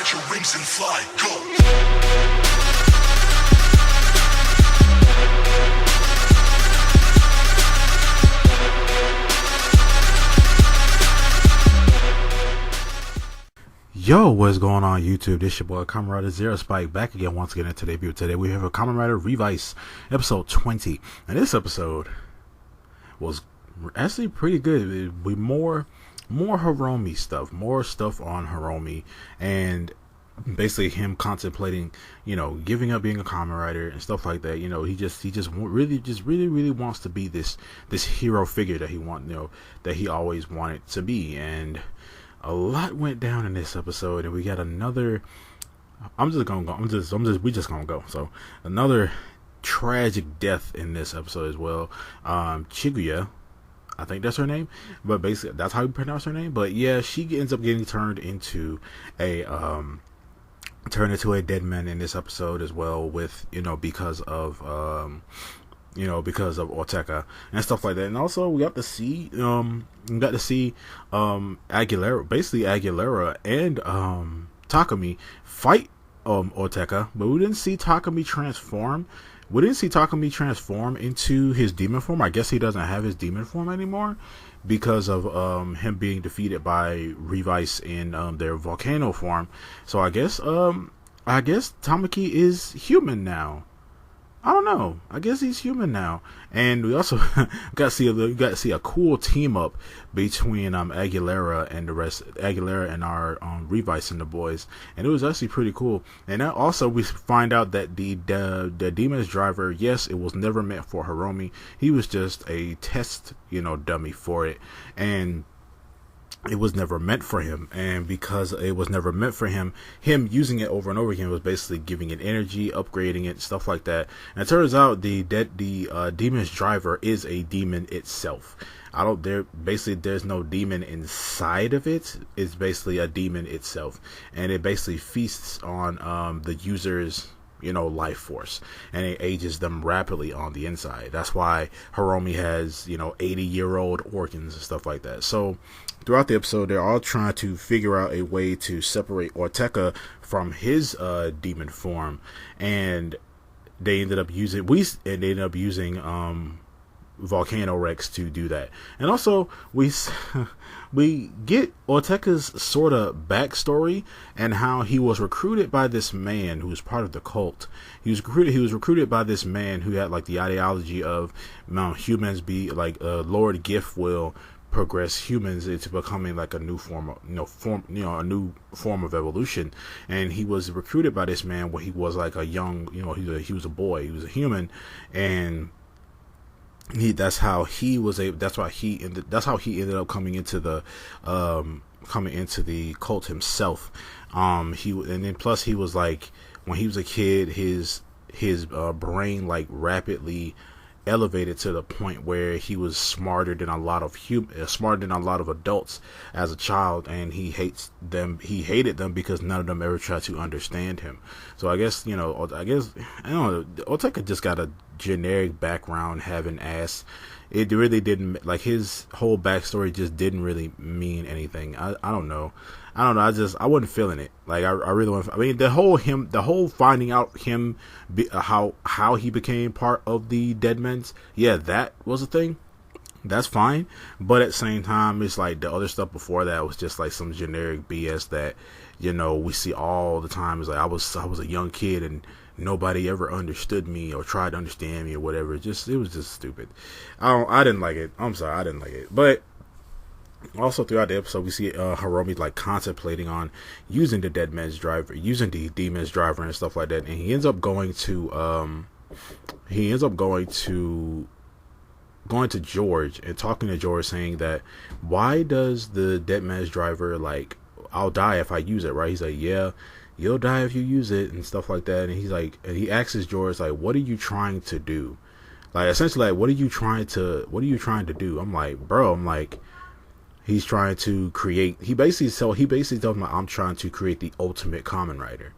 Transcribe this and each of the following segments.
Spread your wings and fly, go! Yo, what's going on YouTube? This your boy Kamen Rider Zero Spike back again once again in today's video. Today we have a Kamen Rider Revice episode 20. And this episode was actually pretty good. We more Hiromi stuff, more stuff on Hiromi, and basically him contemplating, giving up being a Kamen Rider and stuff like that. He just really wants to be this hero figure that that he always wanted to be. And a lot went down in this episode, and we got another. We just gonna go. So another tragic death in this episode as well. Chiguya, I think that's her name, but basically that's how you pronounce her name. But yeah, she ends up getting turned into a dead man in this episode as well, with because of Oteka and stuff like that. And also we got to see Aguilera and Takumi fight Oteka, but we didn't see Takumi transform. We didn't see Takumi transform into his demon form. I guess he doesn't have his demon form anymore because of him being defeated by Revice in their volcano form. So I guess Tamaki is human now. I don't know. I guess he's human now. And we also got to see a cool team up between Aguilera and our Revice and the boys, and it was actually pretty cool. And also we find out that the Demon's driver, yes, it was never meant for Hiromi. He was just a test, dummy for it, and it was never meant for him. And because it was never meant for him using it over and over again was basically giving it energy, upgrading it, stuff like that. And it turns out the demon's driver is a demon itself. There's no demon inside of it. It's basically a demon itself, and it basically feasts on the user's life force, and it ages them rapidly on the inside. That's why Hiromi has 80-year-old organs and stuff like that. So throughout the episode, they're all trying to figure out a way to separate Oteka from his demon form, and they ended up using Volcano Rex to do that. And also we get Oteka's sort of backstory and how he was recruited by this man who was part of the cult. He was recruited by this man who had like the ideology of humans be like Lord Gift will progress humans into becoming like a new form of a new form of evolution. And he was recruited by this man when he was like a young, he was a boy, he was a human, and that's how he ended up coming into the cult himself. Plus he was like, when he was a kid, his brain like rapidly elevated to the point where he was smarter than a lot of adults as a child, and he hated them because none of them ever tried to understand him. So I guess Oteka just got a generic background, having ass. It really didn't, like, his whole backstory just didn't really mean anything. I don't know. I wasn't feeling it. Like, I really wasn't. I mean, the whole finding out him, how he became part of the Deadmen's, yeah, that was a thing. That's fine. But at the same time, it's like the other stuff before that was just like some generic BS that, we see all the time. It's like, I was a young kid and nobody ever understood me or tried to understand me or whatever. It was just stupid. I didn't like it. I'm sorry, I didn't like it. But also throughout the episode, we see Hiromi like contemplating on using the Demon's driver and stuff like that. And he ends up going to George and talking to George, saying that, why does the Deadman's driver, like, I'll die if I use it, right? He's like, yeah, you'll die if you use it and stuff like that. And he's like, and he asks George, like, what are you trying to do? Like, essentially, like, what are you trying to do? I'm like, bro, he's trying to create, he basically tells me, I'm trying to create the ultimate Kamen Rider.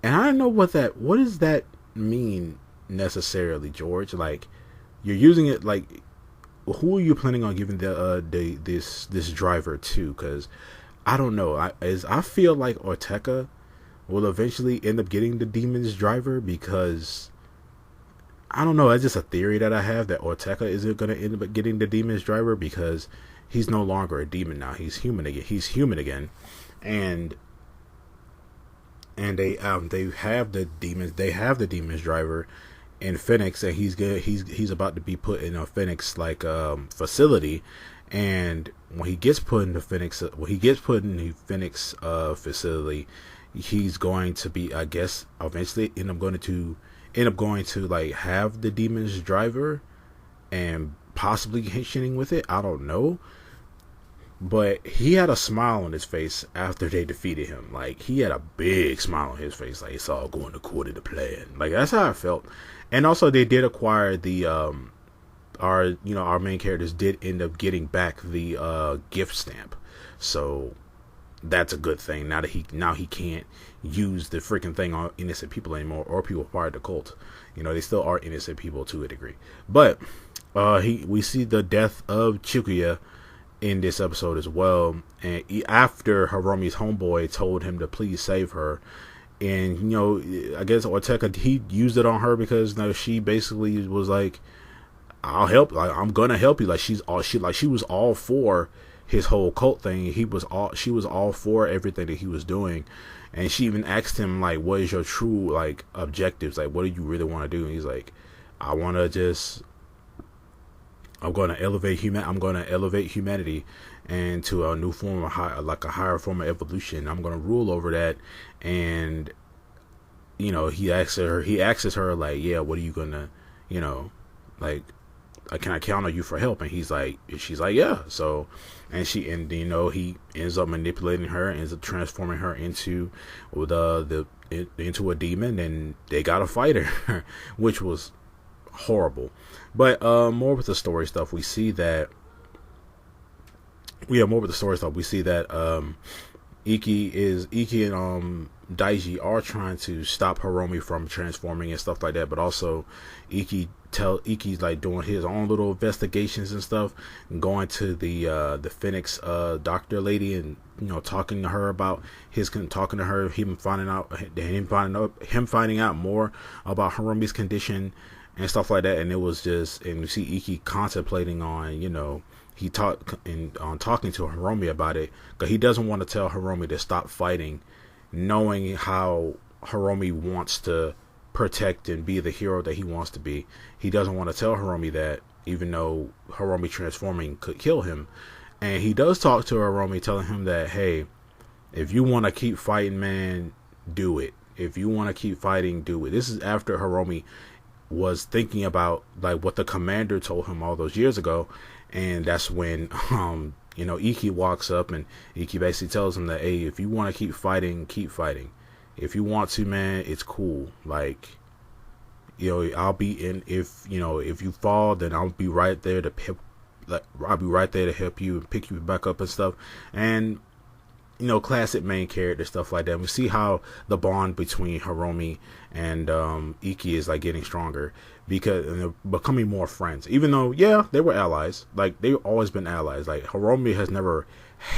And I don't know what does that mean necessarily, George? Like, you're using it, like, who are you planning on giving this driver to? Because I don't know. I feel like Ortega will eventually end up getting the Demon's Driver because I don't know. That's just a theory that I have that Ortega isn't going to end up getting the Demon's Driver because he's no longer a demon now. He's human again. And they have the demons. They have the Demon's Driver in Phoenix, and he's good. He's about to be put in a Phoenix facility, and when he gets put in the Phoenix facility, he's going to be, I guess, eventually end up going to like have the Demon's Driver and possibly hitching with it. I don't know. But he had a smile on his face after they defeated him. Like, he had a big smile on his face. Like, it's all going according to plan. Like, that's how I felt. And also, they did acquire the, our main characters did end up getting back the gift stamp. So, that's a good thing. Now he can't use the freaking thing on innocent people anymore, or people part of the cult. They still are innocent people to a degree. But, we see the death of Chikuya in this episode as well, and after Hiromi's homeboy told him to please save her, and I guess Ortega, he used it on her because she basically was like, I'll help, like, I'm gonna help you, like she was all for his whole cult thing. She was all for everything that he was doing, and she even asked him, like, what is your true, like, objectives, like, what do you really want to do? And he's like, I'm going to elevate humanity into a new form of a higher form of evolution. I'm going to rule over that. And he asks her like, yeah, what are you gonna, like, can I count on you for help? And she's like, yeah. So, he ends up manipulating her, ends up transforming her into into a demon, and they got to fight her, which was horrible. But more with the story stuff, we see that Iki and Daiji are trying to stop Hiromi from transforming and stuff like that, but also Iki's like doing his own little investigations and stuff, and going to the Phoenix doctor lady, and talking to her, him finding out more about Hiromi's condition and stuff like that. And it was just, and you see Iki contemplating on, talking to Hiromi about it, because he doesn't want to tell Hiromi to stop fighting, knowing how Hiromi wants to protect and be the hero that he wants to be. He doesn't want to tell Hiromi that, even though Hiromi transforming could kill him. And he does talk to Hiromi, telling him that, hey, if you want to keep fighting, man, do it. If you want to keep fighting, do it. This is after Hiromi was thinking about, like, what the commander told him all those years ago. And that's when Iki walks up, and Iki basically tells him that, hey, if you want to keep fighting, keep fighting. If you want to, man, it's cool. Like, I'll be in, if you fall, then I'll be right there to help you and pick you back up and stuff. And classic main character stuff like that. We see how the bond between Hiromi and Iki is, like, getting stronger, because they're becoming more friends. Even though, yeah, they were allies. Like, they've always been allies. Like, Hiromi has never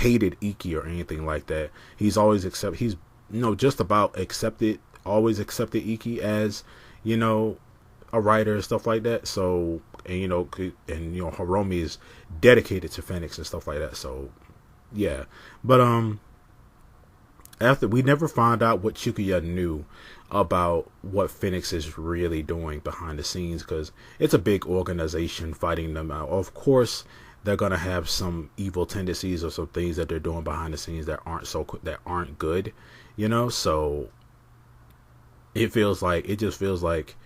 hated Iki or anything like that. He's always always accepted Iki as, a writer and stuff like that. So, and Hiromi is dedicated to Phoenix and stuff like that. So, yeah. But after, we never found out what Chikuya knew about what Phoenix is really doing behind the scenes, because it's a big organization fighting them out. Of course, they're gonna have some evil tendencies or some things that they're doing behind the scenes that aren't good, So it just feels like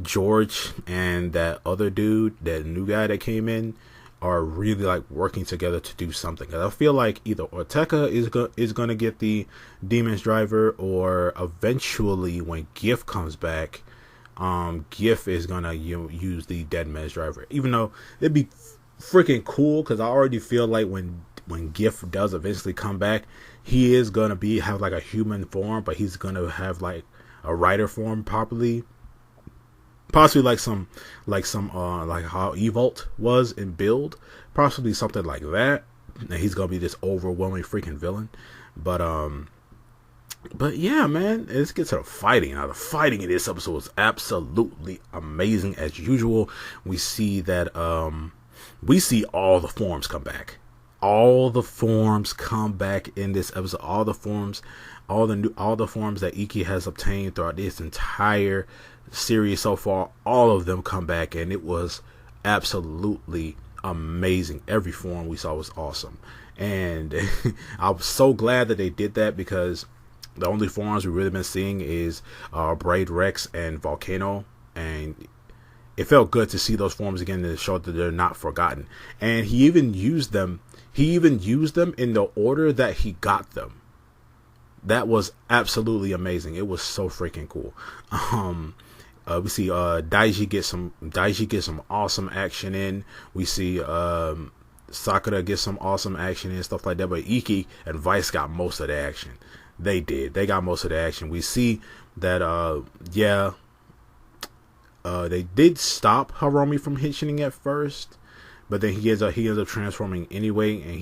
George and that other dude, that new guy that came in, are really, like, working together to do something. Cause I feel like either Ortega is going to get the Demon's Driver, or eventually when Giff comes back, Giff is going to use the Dead Man's Driver. Even though it'd be freaking cool, because I already feel like when Giff does eventually come back, he is going to have like a human form, but he's going to have like a rider form possibly like how Evolt was in Build, possibly something like that. and he's gonna be this overwhelming freaking villain. But yeah, man, let's get to the fighting. Now, the fighting in this episode was absolutely amazing as usual. We see that we see all the forms come back. All the forms come back in this episode. All the forms that Ikki has obtained throughout this entire series so far, all of them come back, and it was absolutely amazing. Every form we saw was awesome, and I was so glad that they did that, because the only forms we've really been seeing is Braid Rex and Volcano, and it felt good to see those forms again to show that they're not forgotten. And he even used them in the order that he got them. That was absolutely amazing. It was so freaking cool. We see Daiji get some awesome action in. We see Sakura get some awesome action in, stuff like that. But Ikki and Vice got most of the action. They got most of the action. We see that they did stop Hiromi from hitching at first, but then he ends up transforming anyway, and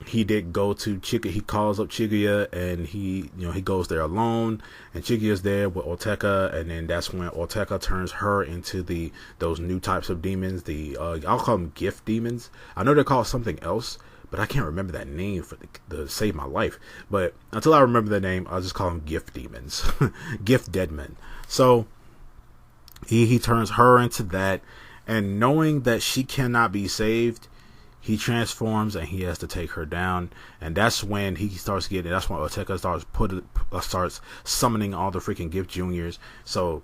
he did go to Chika. He calls up Chiguya, and he goes there alone, and Chiguya's there with Oteka, and then that's when Oteka turns her into those new types of demons. I'll call them gift demons. I know they're called something else, but I can't remember that name to save my life. But until I remember the name, I'll just call them gift demons, gift deadmen. So he turns her into that, and knowing that she cannot be saved, he transforms and he has to take her down. And that's when Oteka starts summoning all the freaking gift juniors. So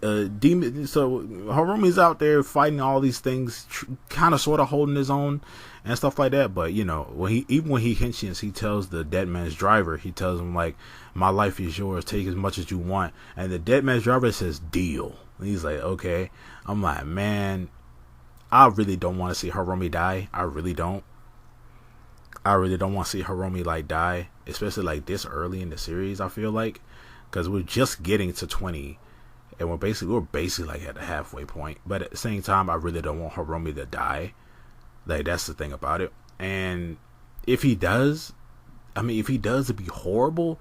Hiromi's out there fighting all these things, kind of sort of holding his own and stuff like that. But when he henshin, he tells the dead man's driver, he tells him, like, my life is yours, take as much as you want. And the dead man's driver says, deal. And he's like, okay. I'm like, man, I really don't want to see Hiromi die. I really don't want to see Hiromi die, especially like this early in the series. I feel like, because we're just getting to 20, and we're basically like at the halfway point. But at the same time, I really don't want Hiromi to die. Like, that's the thing about it. And if he does, it'd be horrible.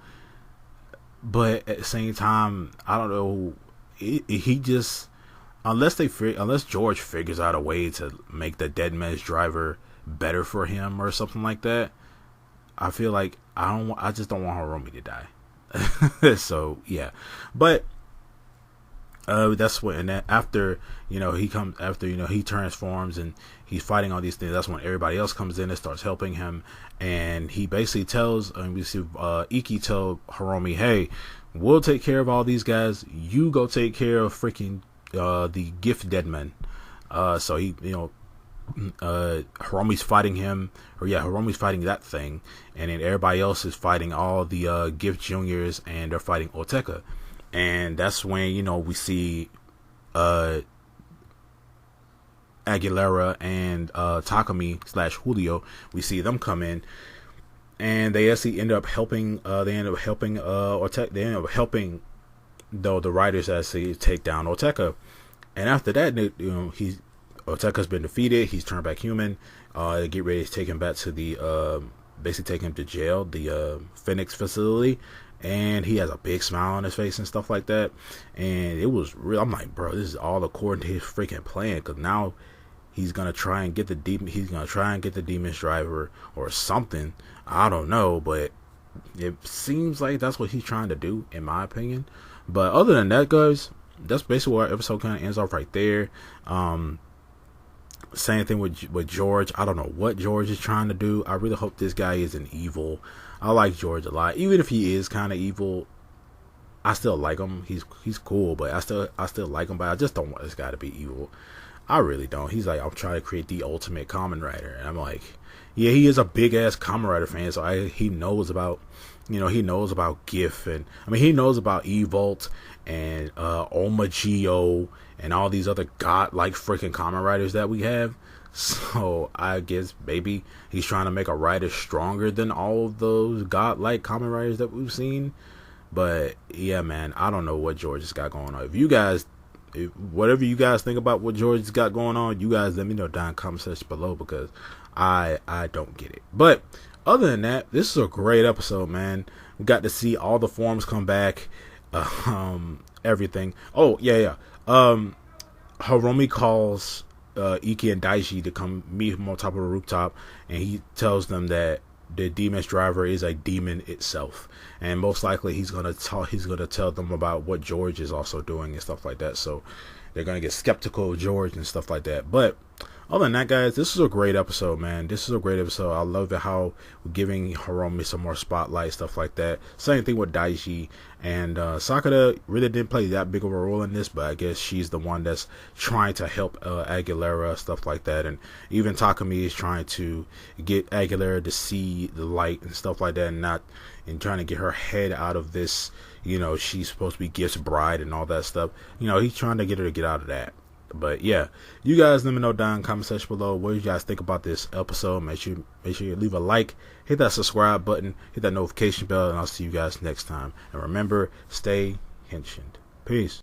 But at the same time, I don't know. Unless George figures out a way to make the dead man's driver better for him or something like that, I feel like I just don't want Hiromi to die. So yeah, but that's when, and then after he transforms and he's fighting all these things, that's when everybody else comes in and starts helping him. And he basically tells, we see Ikki tell Hiromi, hey, we'll take care of all these guys, you go take care of freaking the gift deadmen. So he, Hiromi's fighting him, Hiromi's fighting that thing, and then everybody else is fighting all the gift juniors, and they're fighting Oteka. And that's when we see Aguilera and Takumi / Julio. We see them come in, and they actually end up helping. They end up helping the writers actually take down Oteka. And after that, Oteka's been defeated. He's turned back human. They get ready to take him back to basically take him to jail, the Phoenix facility. And he has a big smile on his face and stuff like that. And it was real. I'm like, bro, this is all according to his freaking plan. Because now he's gonna try and get the demon. He's gonna try and get the demon's driver or something. I don't know, but it seems like that's what he's trying to do, in my opinion. But other than that, guys, that's basically where our episode kind of ends off right there. Same thing with George. I don't know what George is trying to do. I really hope this guy isn't evil. I like George a lot. Even if he is kind of evil, I still like him. He's cool, but I still like him. But I just don't want this guy to be evil. I really don't. He's like, I'm trying to create the ultimate Kamen Rider, and I'm like, yeah, he is a big ass Kamen Rider fan. So he knows about, he knows about GIF, and he knows about Evolt and Omagio and all these other godlike freaking Kamen Riders that we have. So I guess maybe he's trying to make a rider stronger than all of those godlike Kamen Riders that we've seen. But yeah, man, I don't know what George has got going on. Whatever you guys think about what George has got going on, you guys let me know down in the comment section below, because I don't get it. But other than that, this is a great episode, man. We got to see all the forms come back, everything. Oh yeah. Hiromi calls Iki and Daiji to come meet him on top of the rooftop, and he tells them that the demon's driver is a demon itself, and most likely he's gonna tell them about what George is also doing and stuff like that. So they're gonna get skeptical of George and stuff like that. But other than that, guys, this is a great episode, man. This is a great episode. I love it how we're giving Hiromi some more spotlight, stuff like that. Same thing with Daiji. And Sakura really didn't play that big of a role in this, but I guess she's the one that's trying to help Aguilera, stuff like that. And even Takumi is trying to get Aguilera to see the light and stuff like that, and trying to get her head out of this. She's supposed to be Gift's bride and all that stuff. He's trying to get her to get out of that. But yeah, you guys let me know down in the comment section below what you guys think about this episode. Make sure you leave a like, hit that subscribe button, hit that notification bell, and I'll see you guys next time. And remember, stay henshined. Peace.